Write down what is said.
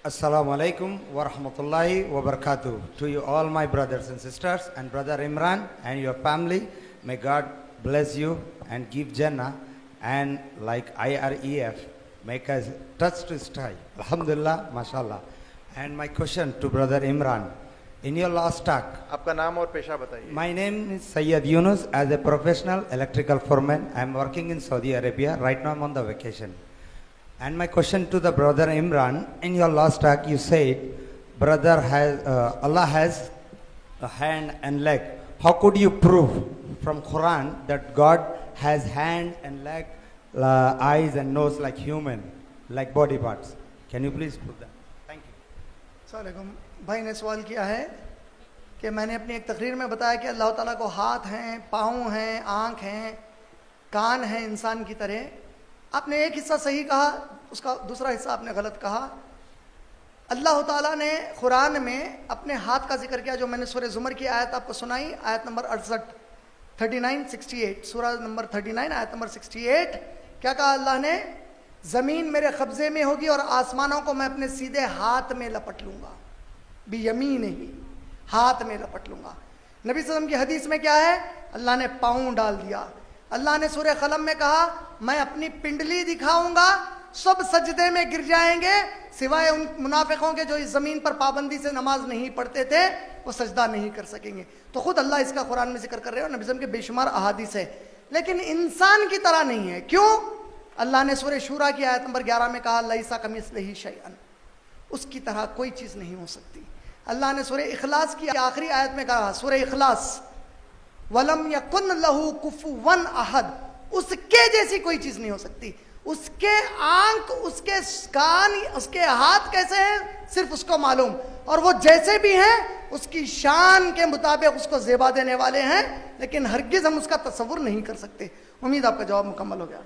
Assalamu alaikum wa rahmatullahi wa barakatuh. To you all my brothers and sisters and brother Imran and your family, may God bless you and give Jannah and like IREF, make us touch to sky. Alhamdulillah, mashallah. And my question to brother Imran, in your last talk, आपका नाम और पेशा बताइए। my name is Sayyid Yunus. As a professional electrical foreman, I am working in Saudi Arabia. Right now I am on the vacation. And my question to the brother Imran, in your last talk you said, brother has, Allah has a hand and leg. How could you prove from Quran that God has hand and leg, eyes and nose like human, like body parts? Can you please prove that? Thank you. अस्सलामुअलैकुम। भाई ने सवाल किया है कि मैंने अपनी एक तकरीर में बताया कि अल्लाह ताला को हाथ हैं, पाँव हैं, आँख हैं, कान हैं इंसान की तरह। आपने एक हिस्सा सही कहा, उसका दूसरा हिस्सा आपने गलत कहा। अल्लाह ताला ने कुरान में अपने हाथ का जिक्र किया, जो मैंने सूरह ज़ुमर की आयत आपको सुनाई, आयत नंबर 68, 68, सूरह नंबर 39, आयत नंबर 68। क्या कहा अल्लाह ने? ज़मीन मेरे कब्ज़े में होगी और आसमानों को मैं अपने सीधे हाथ में लपट लूँगा, बियमीन ही, हाथ में लपट लूँगा। नबी सल्लल्लाहु अलैहि वसल्लम की हदीस में क्या है? अल्लाह ने पाँव डाल दिया। अल्लाह ने सूरह कलम में कहा, मैं अपनी पिंडली दिखाऊंगा, सब सजदे में गिर जाएंगे सिवाय उन मुनाफिकों के जो इस ज़मीन पर पाबंदी से नमाज नहीं पढ़ते थे, वो सजदा नहीं कर सकेंगे। तो खुद अल्लाह इसका कुरान में जिक्र कर रहे हो, नबी सल्लल्लाहु अलैहि वसल्लम के बेशुमार अहादीस है, लेकिन इंसान की तरह नहीं है। क्यों? अल्लाह ने सूरह शूरा की आयत नंबर 11 में कहा, लैसा कमिस्लिही शैअन, उसकी तरह कोई चीज़ नहीं हो सकती। अल्लाह ने सूरह इखलास की आखिरी आयत में कहा, सूरह इखलास, वलम यकुन लहू कुफुवन अहद, उसके जैसी कोई चीज़ नहीं हो सकती। उसके आंख, उसके कान, उसके हाथ कैसे हैं सिर्फ उसको मालूम, और वो जैसे भी हैं उसकी शान के मुताबिक उसको ज़ेबा देने वाले हैं, लेकिन हरगिज़ हम उसका तसव्वुर नहीं कर सकते। उम्मीद आपका जवाब मुकम्मल हो गया।